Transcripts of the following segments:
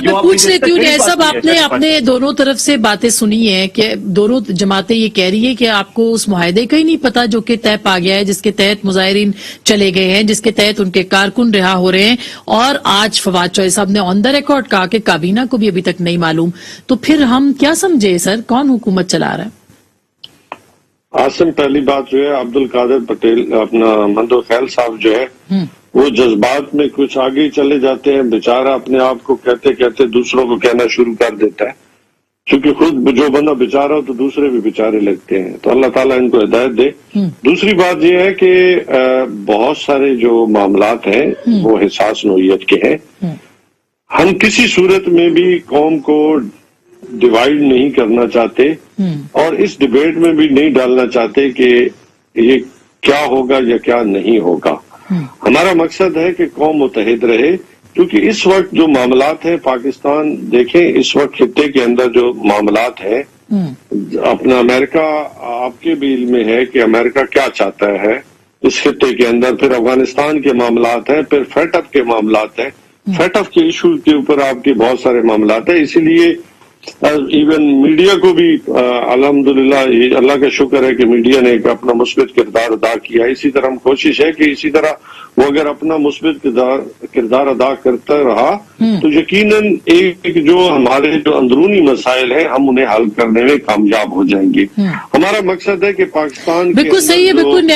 میں پوچھ لیتی ہوں صاحب، آپ نے اپنے دونوں طرف سے باتیں سنی ہیں کہ دونوں جماعتیں یہ کہہ رہی ہیں کہ آپ کو اس معاہدے کا ہی نہیں پتا جو کہ طے پا گیا ہے، جس کے تحت مظاہرین چلے گئے ہیں، جس کے تحت ان کے کارکن رہا ہو رہے ہیں، اور آج فواد چوہدری صاحب نے آن دا ریکارڈ کہا کہ کابینہ کو بھی ابھی تک نہیں معلوم، تو پھر ہم کیا سمجھے سر، کون حکومت چلا رہا ہے؟ آسم، پہلی بات جو ہے عبد القادر پٹیل اپنا مندو خیل صاحب جو ہے وہ جذبات میں کچھ آگے چلے جاتے ہیں، بیچارہ اپنے آپ کو کہتے کہتے دوسروں کو کہنا شروع کر دیتا ہے، کیونکہ خود جو بندہ بیچارہ ہو تو دوسرے بھی بیچارے لگتے ہیں، تو اللہ تعالیٰ ان کو ہدایت دے۔ دوسری بات یہ ہے کہ بہت سارے جو معاملات ہیں وہ حساس نوعیت کے ہیں، ہم کسی صورت میں بھی قوم کو ڈیوائیڈ نہیں کرنا چاہتے اور اس ڈیبیٹ میں بھی نہیں ڈالنا چاہتے کہ یہ کیا ہوگا یا کیا نہیں ہوگا۔ ہمارا مقصد ہے کہ قوم متحد رہے، کیونکہ اس وقت جو معاملات ہیں پاکستان دیکھیں، اس وقت خطے کے اندر جو معاملات ہیں، اپنا امریکہ آپ کے بھی علم میں ہے کہ امریکہ کیا چاہتا ہے اس خطے کے اندر، پھر افغانستان کے معاملات ہیں، پھر فیٹ اپ کے معاملات ہیں، فیٹ اپ کے ایشو کے اوپر آپ کے بہت سارے معاملات ہیں، اسی لیے ایون میڈیا کو بھی الحمدللہ اللہ کا شکر ہے کہ میڈیا نے ایک اپنا مثبت کردار ادا کیا، اسی طرح ہم کوشش ہے کہ اسی طرح وہ اگر اپنا مثبت کردار ادا کرتا رہا تو یقیناً ایک جو ہمارے جو اندرونی مسائل ہیں ہم انہیں حل کرنے میں کامیاب ہو جائیں گے۔ ہمارا مقصد ہے کہ پاکستان بالکل صحیح ہے، بالکل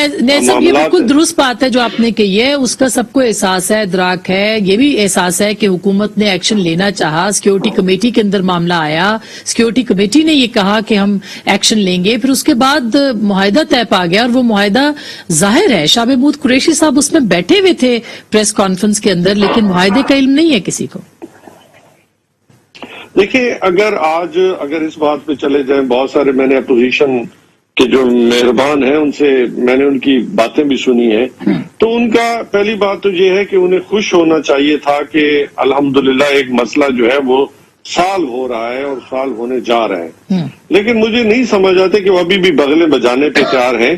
صاحب، یہ بالکل درست بات ہے جو آپ نے کہی ہے، اس کا سب کو احساس ہے، ادراک ہے، یہ بھی احساس ہے کہ حکومت نے ایکشن لینا چاہا، سیکیورٹی کمیٹی کے اندر معاملہ آیا، سیکیورٹی کمیٹی نے یہ کہا کہ ہم ایکشن لیں گے، پھر اس کے بعد معاہدہ طے پا گیا، اور وہ معاہدہ ظاہر ہے شاہ محمود قریشی صاحب اس میں بیٹھے ہوئے تھے پریس کانفرنس کے اندر، لیکن معاہدے کا علم نہیں ہے کسی کو۔ دیکھیں، اگر اس بات پہ چلے جائیں، بہت سارے میں نے اپوزیشن کے جو مہربان ہیں ان سے میں نے ان کی باتیں بھی سنی ہیں، تو ان کا پہلی بات تو یہ ہے کہ انہیں خوش ہونا چاہیے تھا کہ الحمدللہ ایک مسئلہ جو ہے وہ سال ہو رہا ہے اور سال ہونے جا رہا ہے، لیکن مجھے نہیں سمجھ آتے کہ وہ ابھی بھی بغلیں بجانے پہ تیار ہیں،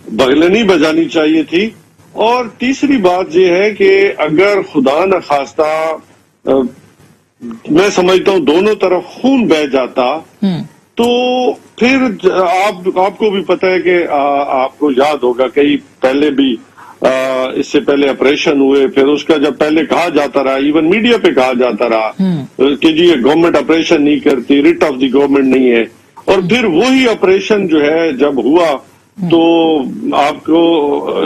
بغلیں نہیں بجانی چاہیے تھی۔ اور تیسری بات یہ ہے کہ اگر خدا نخواستہ میں سمجھتا ہوں دونوں طرف خون بہہ جاتا تو پھر آپ کو بھی پتہ ہے کہ آپ کو یاد ہوگا کئی پہلے بھی اس سے پہلے آپریشن ہوئے، پھر اس کا جب پہلے کہا جاتا رہا، ایون میڈیا پہ کہا جاتا رہا کہ جی یہ گورنمنٹ آپریشن نہیں کرتی، ریٹ آف دی گورنمنٹ نہیں ہے، اور پھر وہی آپریشن جو ہے جب ہوا تو آپ کو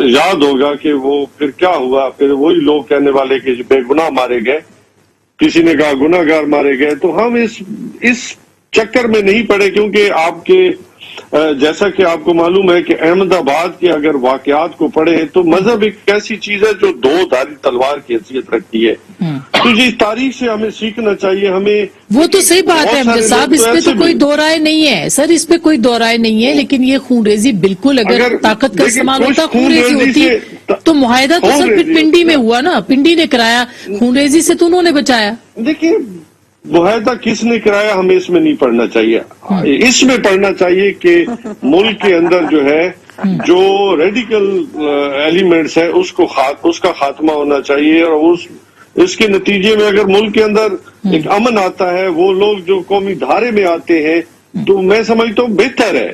یاد ہوگا کہ وہ پھر کیا ہوا، پھر وہی لوگ کہنے والے کہ بے گناہ مارے گئے، کسی نے کہا گناہ گار مارے گئے، تو ہم اس چکر میں نہیں پڑے، کیونکہ آپ کے جیسا کہ آپ کو معلوم ہے کہ احمد آباد کے اگر واقعات کو پڑھیں تو مذہب ایک ایسی چیز ہے جو دو دھاری تلوار کی حیثیت رکھتی ہے، تو یہ تاریخ سے ہمیں سیکھنا چاہیے۔ ہمیں وہ تو صحیح بات ہے امجد صاحب، اس پہ تو کوئی دو رائے نہیں ہے سر، اس پہ کوئی دو رائے نہیں ہے، لیکن یہ خون ریزی بالکل اگر طاقت کا استعمال ہوتا، خون ریزی ہوتی تو معاہدہ تو سر پھر پنڈی میں ہوا نا، پنڈی نے کرایا، خون ریزی سے تو انہوں نے بچایا۔ دیکھیں معاہدہ کس نے کرایا ہمیں اس میں نہیں پڑھنا چاہیے، اس میں پڑھنا چاہیے کہ ملک کے اندر جو ہے جو ریڈیکل ایلیمنٹس ہے اس کا خاتمہ ہونا چاہیے، اور اس کے نتیجے میں اگر ملک کے اندر ایک امن آتا ہے، وہ لوگ جو قومی دھارے میں آتے ہیں تو میں سمجھتا ہوں بہتر ہے،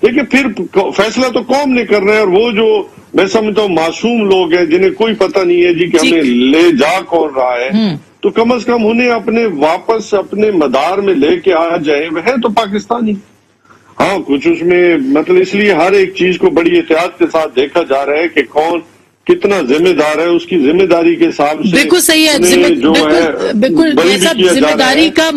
لیکن پھر فیصلہ تو قوم نے کرنا ہے، اور وہ جو میں سمجھتا ہوں معصوم لوگ ہیں جنہیں کوئی پتہ نہیں ہے جی کہ ہمیں لے جا کون رہا ہے، تو کم از کم انہیں اپنے واپس اپنے مدار میں لے کے آ جائے، وہ ہے تو پاکستانی۔ ہاں کچھ اس میں مطلب اس لیے ہر ایک چیز کو بڑی احتیاط کے ساتھ دیکھا جا رہا ہے کہ کون کتنا ذمہ دار ہے، اس کی ذمہ داری کے حساب سے بالکل صحیح ہے، جو ہے بالکل ذمہ داری کا